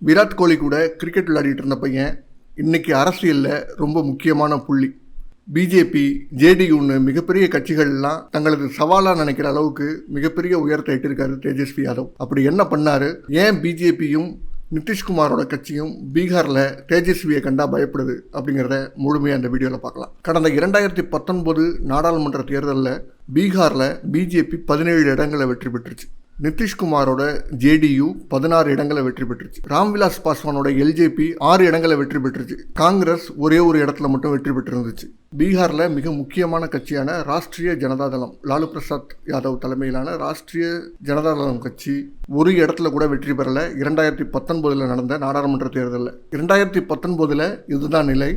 விராட் கோலி கூட கிரிக்கெட் விளையாடிட்டு இருந்த பையன் இன்னைக்கு அரசியலில் ரொம்ப முக்கியமான புள்ளி. பிஜேபி, ஜேடியூன்னு மிகப்பெரிய கட்சிகள்லாம் தங்களது சவாலாக நினைக்கிற அளவுக்கு மிகப்பெரிய உயரத்தை எட்டிருக்காரு தேஜஸ்வி யாதவ். அப்படி என்ன பண்ணாரு? ஏன் பிஜேபியும் நிதிஷ்குமாரோட கட்சியும் பீகாரில் தேஜஸ்வியை கண்டா பயப்படுது அப்படிங்கிறத முழுமையாக அந்த வீடியோவில் பார்க்கலாம். கடந்த 2019 நாடாளுமன்ற தேர்தலில் பீகாரில் பிஜேபி 17 இடங்களை வெற்றி பெற்றுச்சு. நிதிஷ்குமாரோட ஜேடியு 16 இடங்களை வெற்றி பெற்றுச்சு. ராம்விலாஸ் பாஸ்வானோட எல்ஜேபி 6 இடங்களை வெற்றி பெற்றுச்சு. காங்கிரஸ் ஒரே ஒரு இடத்துல மட்டும் வெற்றி பெற்றிருந்துச்சு. பீகாரில் மிக முக்கியமான கட்சியான ராஷ்ட்ரிய ஜனதாதளம், லாலு பிரசாத் யாதவ் தலைமையிலான ராஷ்ட்ரிய ஜனதாதளம் கட்சி ஒரு இடத்துல கூட வெற்றி பெறலை. 2019 நடந்த நாடாளுமன்ற தேர்தலில் 2019 இதுதான் நிலை.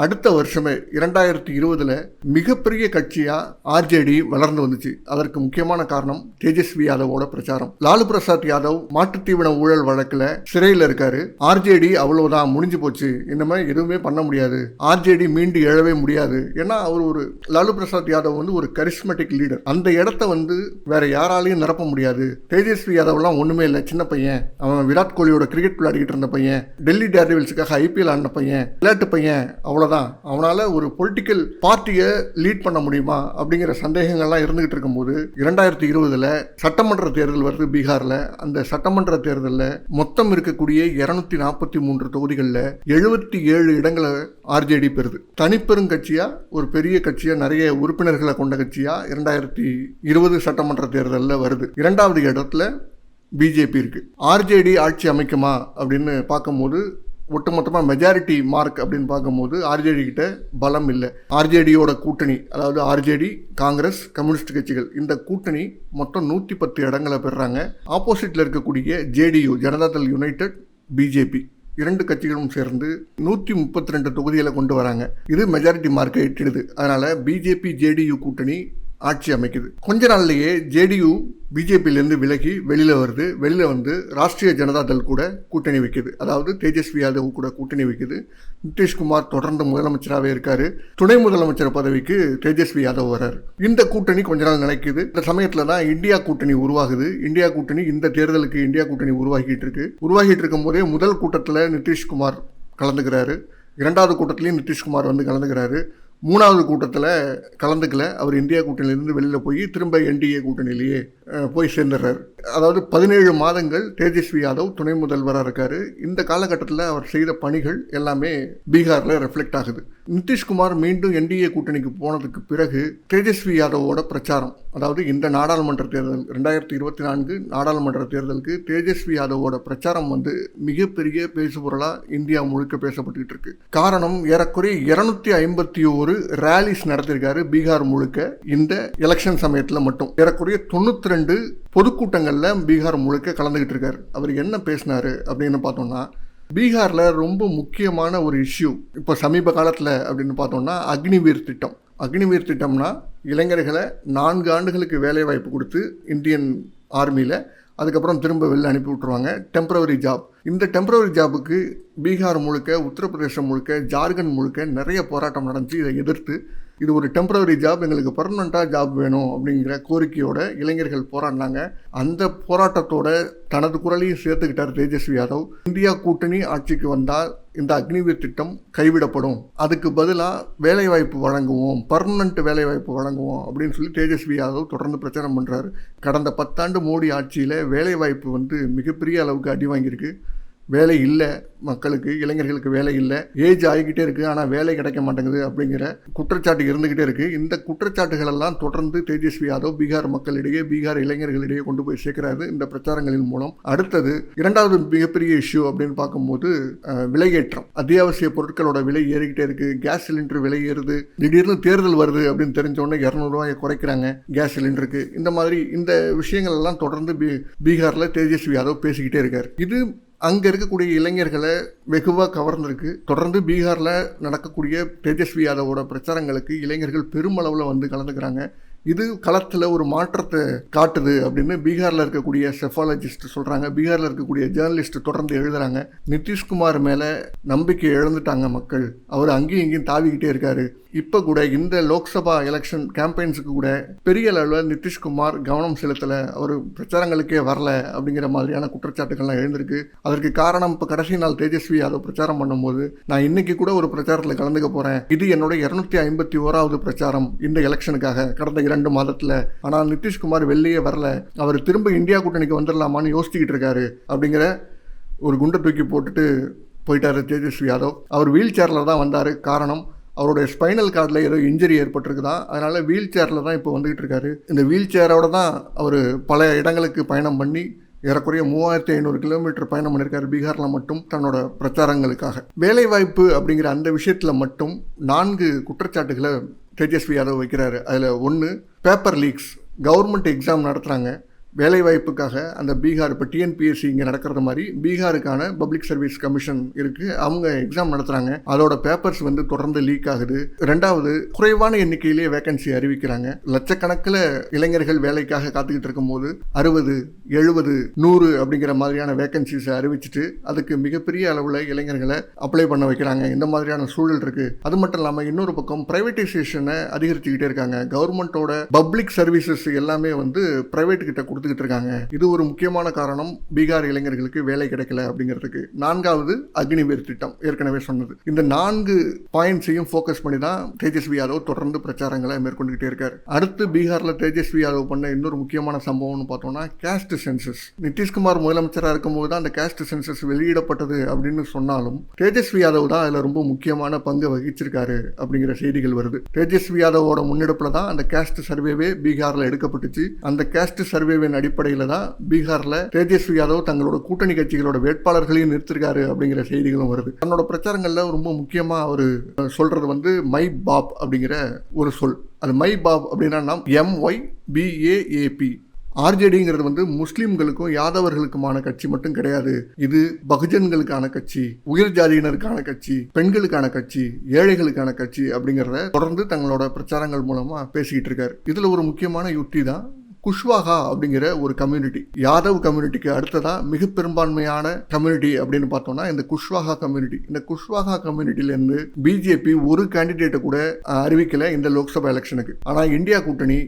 அடுத்த வருஷமே 2020 மிகப்பெரிய கட்சியாக ஆர்ஜேடி வளர்ந்து வந்துச்சு. அதற்கு முக்கியமான காரணம் தேஜஸ்வி யாதவோட பிரச்சாரம். லாலு பிரசாத் யாதவ் மாட்டுத்தீவன ஊழல் வழக்கில் சிறையில் இருக்காரு. ஆர்ஜேடி அவ்வளவுதான், முடிஞ்சு போச்சு, இனிமே எதுவுமே பண்ண முடியாது, ஆர்ஜேடி மீண்டு எழவே முடியாது. ஏன்னா அவர் லாலு பிரசாத் யாதவ் ஒரு கரிஸ்மெட்டிக் லீடர். அந்த இடத்த வேற யாராலையும் நிரப்ப முடியாது. தேஜஸ்வி யாதவ்லாம் ஒண்ணுமே இல்லை, சின்ன பையன், அவன் விராட் கோலியோட கிரிக்கெட் விளையாடிக்கிட்டு இருந்த பையன், டெல்லி டேர்டெவில்ஸுக்காக ஐபிஎல் ஆடின பையன், விளையாட்டு பையன், அவ்வளோதான். அவனால ஒரு பொலிட்டிக்கல் பார்ட்டியை லீட் பண்ண முடியுமா அப்படிங்கிற சந்தேகங்கள்லாம் இருந்துகிட்டு இருக்கும்போது 2020 சட்டமன்ற தேர்தல் வருது பீகார்ல. அந்த சட்டமன்ற தேர்தலில் மொத்தம் இருக்கக்கூடிய 243 தொகுதிகளில் 77 இடங்களை ஆர்ஜேடி பெறுது. தனிப்பெரும் கட்சியா, ஒரு பெரிய கட்சியா, நிறைய உறுப்பினர்களை கொண்ட கட்சியா 2020 சட்டமன்ற தேர்தலில் வருது. 2வது இடத்துல பிஜேபி இருக்கு. ஆர்ஜேடி ஆட்சி அமைக்குமா அப்படின்னு பார்க்கும்போது, ஒட்டுமொத்தமாக மெஜாரிட்டி மார்க் அப்படின்னு பார்க்கும்போது ஆர்ஜேடி கிட்ட பலம் இல்லை. ஆர்ஜேடியோட கூட்டணி, அதாவது ஆர்ஜேடி, காங்கிரஸ், கம்யூனிஸ்ட் கட்சிகள், இந்த கூட்டணி மொத்தம் 110 இடங்களை பெறுறாங்க. ஆப்போசிட்டில் இருக்கக்கூடிய ஜேடியு, ஜனதாதள் யுனைடெட், பிஜேபி, 2 கட்சிகளும் சேர்ந்து 132 தொகுதிகளை கொண்டு வராங்க. இது மெஜாரிட்டி மார்க்கை எட்டிடுது. அதனால பிஜேபி ஜேடியு கூட்டணி ஆட்சி அமைக்குது. கொஞ்ச நாள்லயே ஜேடியு பிஜேபியிலேருந்து விலகி வெளியில் வருது. வெளியில் ராஷ்ட்ரிய ஜனதாதள் கூட கூட்டணி வைக்குது. அதாவது தேஜஸ்வி யாதவ் கூட கூட்டணி வைக்குது. நிதிஷ்குமார் தொடர்ந்து முதலமைச்சராகவே இருக்காரு. துணை முதலமைச்சர் பதவிக்கு தேஜஸ்வி யாதவ் வர்றாரு. இந்த கூட்டணி கொஞ்ச நாள் நினைக்குது. இந்த சமயத்தில் தான் இந்தியா கூட்டணி உருவாகுது. இந்தியா கூட்டணி இந்த தேர்தலுக்கு இந்தியா கூட்டணி உருவாகிட்டு இருக்கும் போதே முதல் கூட்டத்தில் நிதிஷ்குமார் கலந்துக்கிறாரு. 2வது கூட்டத்திலையும் நிதிஷ்குமார் கலந்துக்கிறாரு. 3வது கூட்டத்தில் கலந்துக்கல. அவர் இந்தியா கூட்டணியிலிருந்து வெளியில் போய் திரும்ப என்டிஏ கூட்டணியிலேயே போய் சேர்ந்துடுறாரு. அதாவது 17 மாதங்கள் தேஜஸ்வி யாதவ் துணை முதல்வராக இருக்காரு. இந்த காலகட்டத்தில் அவர் செய்த பணிகள் எல்லாமே பீகாரில் ரெஃப்ளெக்ட் ஆகுது. நிதிஷ்குமார் மீண்டும் என்டிஏ கூட்டணிக்கு போனதுக்கு பிறகு தேஜஸ்வி யாதவோட பிரச்சாரம், அதாவது இந்த நாடாளுமன்ற தேர்தல் 2024 நாடாளுமன்ற தேர்தலுக்கு தேஜஸ்வி யாதவோட பிரச்சாரம் மிகப்பெரிய பேசுபொருளாக இந்தியா முழுக்க பேசப்பட்டுக்கிட்டு இருக்கு. காரணம், ஏறக்குறைய 251 ரேலிஸ் நடத்திருக்காரு பீகார் முழுக்க. இந்த எலெக்ஷன் சமயத்தில் மட்டும் ஏறக்குறைய 92 பொதுக்கூட்டங்களில் பீகார் முழுக்க கலந்துகிட்டு இருக்காரு. அவர் என்ன பேசினாரு அப்படின்னு பார்த்தோம்னா, பீகாரில் ரொம்ப முக்கியமான ஒரு இஷ்யூ இப்போ சமீப காலத்தில் அப்படின்னு பார்த்தோம்னா அக்னிவீர் திட்டம். அக்னிவீர் திட்டம்னா இளைஞர்களை 4 ஆண்டுகளுக்கு வேலை வாய்ப்பு கொடுத்து இந்தியன் ஆர்மியில், அதுக்கப்புறம் திரும்ப வெளில அனுப்பி விட்டுருவாங்க. Temporary job. இந்த டெம்பரவரி ஜாபுக்கு பீகார் முழுக்க, உத்தரப்பிரதேசம் முழுக்க, ஜார்க்கண்ட் முழுக்க நிறைய போராட்டம் நடந்துச்சு. இதை எதிர்த்து, இது ஒரு டெம்பரவரி ஜாப், எங்களுக்கு பர்மனெண்ட்டாக ஜாப் வேணும் அப்படிங்கிற கோரிக்கையோட இளைஞர்கள் போராடினாங்க. அந்த போராட்டத்தோட தனது குரலையும் சேர்த்துக்கிட்டார் தேஜஸ்வி யாதவ். இந்தியா கூட்டணி ஆட்சிக்கு வந்தால் இந்த அக்னிவீர் திட்டம் கைவிடப்படும், அதுக்கு பதிலாக வேலைவாய்ப்பு வழங்குவோம், பர்மனெண்ட் வேலைவாய்ப்பு வழங்குவோம் அப்படின்னு சொல்லி தேஜஸ்வி யாதவ் தொடர்ந்து பிரச்சாரம் பண்ணுறாரு. கடந்த 10 ஆண்டு மோடி ஆட்சியில் வேலைவாய்ப்பு மிகப்பெரிய அளவுக்கு அடி வாங்கியிருக்கு. வேலை இல்லை மக்களுக்கு, இளைஞர்களுக்கு வேலை இல்லை, ஏஜ் ஆகிக்கிட்டே இருக்குது, ஆனால் வேலை கிடைக்க மாட்டேங்குது அப்படிங்கிற குற்றச்சாட்டு இருந்துக்கிட்டே இருக்குது. இந்த குற்றச்சாட்டுகளெல்லாம் தொடர்ந்து தேஜஸ்வி யாதவ் பீகார் மக்களிடையே, பீகார் இளைஞர்களிடையே கொண்டு போய் சேர்க்கிறாரு இந்த பிரச்சாரங்களின் மூலம். அடுத்தது 2வது மிகப்பெரிய இஷ்யூ அப்படின்னு பார்க்கும்போது விலையேற்றம். அத்தியாவசிய பொருட்களோட விலை ஏறிக்கிட்டே இருக்குது. கேஸ் சிலிண்டர் விலை ஏறுது. திடீர்னு தேர்தல் வருது அப்படின்னு தெரிஞ்சோடனே 200 ரூபாயை குறைக்கிறாங்க கேஸ் சிலிண்டருக்கு. இந்த மாதிரி இந்த விஷயங்கள் எல்லாம் தொடர்ந்து பீகாரில் தேஜஸ்வி யாதவ் பேசிக்கிட்டே இருக்கார். இது அங்கே இருக்கக்கூடிய இளைஞர்களை வெகுவாக கவர்ந்திருக்கு. தொடர்ந்து பீகாரில் நடக்கக்கூடிய தேஜஸ்வி யாதவோட பிரச்சாரங்களுக்கு இளைஞர்கள் பெருமளவில் கலந்துக்கிறாங்க. இது களத்தில் ஒரு மாற்றத்தை காட்டுது அப்படின்னு பீகாரில் இருக்கக்கூடிய செஃபாலஜிஸ்ட் சொல்கிறாங்க. பீகாரில் இருக்கக்கூடிய ஜேர்னலிஸ்ட் தொடர்ந்து எழுதுகிறாங்க. நிதிஷ்குமார் மேலே நம்பிக்கை இழந்துட்டாங்க மக்கள். அவர் அங்கேயும் இங்கேயும் தாவிக்கிட்டே இருக்காரு. இப்போ கூட இந்த லோக்சபா எலெக்ஷன் கேம்பெயின்ஸுக்கு கூட பெரிய அளவில் நிதிஷ்குமார் கவனம் செலுத்தலை, அவர் பிரச்சாரங்களுக்கே வரல அப்படிங்கிற மாதிரியான குற்றச்சாட்டுகள்லாம் எழுந்திருக்கு. அதற்கு காரணம் இப்போ கடைசி நாள் தேஜஸ்வி யாதவ் பிரச்சாரம் பண்ணும்போது, நான் இன்னைக்கு கூட ஒரு பிரச்சாரத்தில் கலந்துக்க போகிறேன், இது என்னோட 251வது பிரச்சாரம் இந்த எலெக்ஷனுக்காக கடந்த 2 மாதத்தில், ஆனால் நிதிஷ்குமார் வெளியே வரல, அவர் திரும்ப இந்தியா கூட்டணிக்கு வந்துடலாமான்னு யோசிச்சுக்கிட்டு இருக்காரு அப்படிங்கிற ஒரு குண்டை தூக்கி போட்டுட்டு போயிட்டார் தேஜஸ்வி யாதவ். அவர் வீல் சேரில் தான் வந்தார். காரணம், அவருடைய ஸ்பைனல் கார்டில் ஏதோ இன்ஜுரி ஏற்பட்டிருக்குதான், அதனால் வீல் சேரில் தான் இப்போ வந்துகிட்டு இருக்காரு. இந்த வீல் சேரோட தான் அவர் பல இடங்களுக்கு பயணம் பண்ணி ஏறக்குறைய 3500 கிலோமீட்டர் பயணம் பண்ணியிருக்காரு பீகாரில் மட்டும் தன்னோட பிரச்சாரங்களுக்காக. வேலைவாய்ப்பு அப்படிங்கிற அந்த விஷயத்தில் மட்டும் 4 குற்றச்சாட்டுகளை தேஜஸ்வி யாதவ் வைக்கிறாரு. அதில் 1, பேப்பர் லீக்ஸ். கவர்மெண்ட் எக்ஸாம் நடத்துகிறாங்க வேலைவாய்ப்புக்காக. அந்த பீகார் இப்போ டிஎன்பிஎஸ்சி இங்கே நடக்கிறது மாதிரி பீகாருக்கான பப்ளிக் சர்வீஸ் கமிஷன் இருக்குது, அவங்க எக்ஸாம் நடத்துகிறாங்க. அதோட பேப்பர்ஸ் வந்து தொடர்ந்து லீக் ஆகுது. 2வது, குறைவான எண்ணிக்கையிலேயே வேகன்சி அறிவிக்கிறாங்க. லட்சக்கணக்கில் இளைஞர்கள் வேலைக்காக காத்துக்கிட்டு இருக்கும்போது 60, 70, 100 அப்படிங்கிற மாதிரியான வேகன்சிஸை அறிவிச்சிட்டு அதுக்கு மிகப்பெரிய அளவில் இளைஞர்களை அப்ளை பண்ண வைக்கிறாங்க. இந்த மாதிரியான சூழல் இருக்குது. அது மட்டும் இல்லாமல் இன்னொரு பக்கம் பிரைவேட்டைசேஷனை அதிகரிச்சுக்கிட்டே இருக்காங்க. கவர்மெண்ட்டோட பப்ளிக் சர்வீசஸ் எல்லாமே வந்து பிரைவேட் கிட்ட கொடுத்துக்கிட்டு இருக்காங்க. இது ஒரு முக்கியமான காரணம் பீகார் இளைஞர்களுக்கு வேலை கிடைக்கல அப்படிங்கிறதுக்கு. 4வது, அக்னிவீர் திட்டம், ஏற்கனவே சொன்னது. இந்த 4 பாயிண்ட்ஸையும் ஃபோக்கஸ் பண்ணி தான் தேஜஸ்வி யாதவ் தொடர்ந்து பிரச்சாரங்களை மேற்கொண்டுகிட்டே இருக்காரு. அடுத்து பீகார்ல தேஜஸ்வி யாதவ் பண்ண இன்னொரு முக்கியமான சம்பவம்னு பார்த்தோம்னா கேஸ்ட் சென்சஸ். நிதிஷ்குமார் முதலமைச்சராக இருக்கும்போது தான் அந்த கேஸ்ட் சென்சஸ் வெளியிடப்பட்டது அப்படின்னு சொன்னாலும் தேஜஸ்வி யாதவ் தான் அதில் ரொம்ப முக்கியமான பங்கு வகிச்சிருக்காரு அப்படிங்கிற செய்திகள் வருது. தேஜஸ்வி யாதவோட முன்னெடுப்புல தான் அந்த கேஸ்ட் சர்வேவே பீகார்ல எடுக்கப்பட்டுச்சு. அந்த கேஸ்ட் சர்வேவின் அடிப்படையில் தான் பீகார்ல தேஜஸ்வி யாதவ் தங்களோட கூட்டணி கட்சிகளோட வேட்பாளர்களையும் நிறுத்திருக்காரு அப்படிங்கிற செய்திகளும் வருது. தன்னோட பிரச்சாரங்கள்ல ரொம்ப முக்கியமா அவர் சொல்றது வந்து மை பாப் அப்படிங்கிற ஒரு சொல். அது மை பாப் அப்படின்னா MYBAAP. ஆர்ஜேடிங்கிறது வந்து முஸ்லீம்களுக்கும் யாதவர்களுக்குமான கட்சி மட்டும் கிடையாது, இது பகுஜன்களுக்கான கட்சி, உயர் ஜாதியினருக்கான கட்சி, பெண்களுக்கான கட்சி, ஏழைகளுக்கான கட்சி அப்படிங்கிறத தொடர்ந்து தங்களோட பிரச்சாரங்கள் மூலமா பேசிக்கிட்டு இருக்காரு. இதுல ஒரு முக்கியமான யுக்தி தான் குஷ்வாகா அப்படிங்கிற ஒரு கம்யூனிட்டி. யாதவ் கம்யூனிட்டிக்கு அடுத்ததா மிக பெரும்பான்மையான கம்யூனிட்டி அப்படின்னு பார்த்தோம்னா இந்த குஷ்வாகா கம்யூனிட்டி. இந்த குஷ்வாகா கம்யூனிட்டியிலேருந்து பிஜேபி ஒரு கேண்டிடேட்டை கூட அறிவிக்கல இந்த லோக்சபா எலெக்ஷனுக்கு. ஆனால் இந்தியா கூட்டணி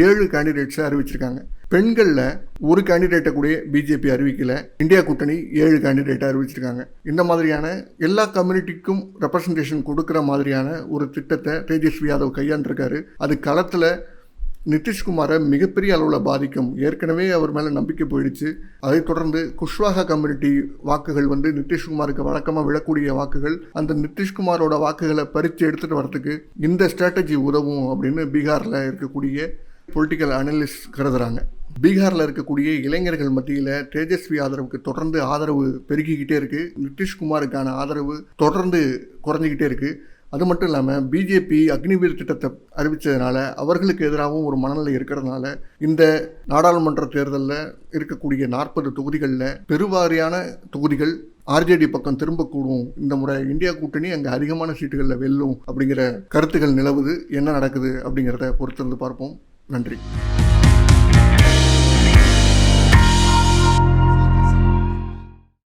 7 கேண்டிடேட்ஸை அறிவிச்சிருக்காங்க. பெண்களில் ஒரு கேண்டிடேட்டை கூட பிஜேபி அறிவிக்கல, இந்தியா கூட்டணி 7 கேண்டிடேட்டை அறிவிச்சிருக்காங்க. இந்த மாதிரியான எல்லா கம்யூனிட்டிக்கும் ரெப்ரசன்டேஷன் கொடுக்குற மாதிரியான ஒரு திட்டத்தை தேஜஸ்வி யாதவ் கையாண்டிருக்காரு. அது களத்தில் நிதிஷ்குமாரை மிகப்பெரிய அளவில் பாதிக்கும். ஏற்கனவே அவர் மேலே நம்பிக்கை போயிடுச்சு. அதைத் தொடர்ந்து குஷ்வாகா கம்யூனிட்டி வாக்குகள் வந்து நிதிஷ்குமாருக்கு வழக்கமாக விழக்கூடிய வாக்குகள், அந்த நிதிஷ்குமாரோட வாக்குகளை பறித்து எடுத்துகிட்டு வரதுக்கு இந்த ஸ்ட்ராட்டஜி உதவும் அப்படின்னு பீகாரில் இருக்கக்கூடிய பொலிட்டிக்கல் அனலிஸ்ட் கருதுறாங்க. பீகாரில் இருக்கக்கூடிய இளைஞர்கள் மத்தியில் தேஜஸ்வி யாதவுக்கு தொடர்ந்து ஆதரவு பெருகிக்கிட்டே இருக்குது. நிதிஷ்குமாருக்கான ஆதரவு தொடர்ந்து குறைஞ்சிக்கிட்டே இருக்குது. அது மட்டும் இல்லாமல் பிஜேபி அக்னிவீர் திட்டத்தை அறிவித்ததுனால அவர்களுக்கு எதிராகவும் ஒரு மனநிலை இருக்கிறதுனால இந்த நாடாளுமன்ற தேர்தலில் இருக்கக்கூடிய 40 தொகுதிகளில் பெருவாரியான தொகுதிகள் ஆர்ஜேடி பக்கம் திரும்பக்கூடும். இந்த முறை இந்தியா கூட்டணி அங்கே அதிகமான சீட்டுகளில் வெல்லும் அப்படிங்கிற கருத்துக்கள் நிலவுது. என்ன நடக்குது அப்படிங்கிறத பொறுத்திருந்து பார்ப்போம். நன்றி.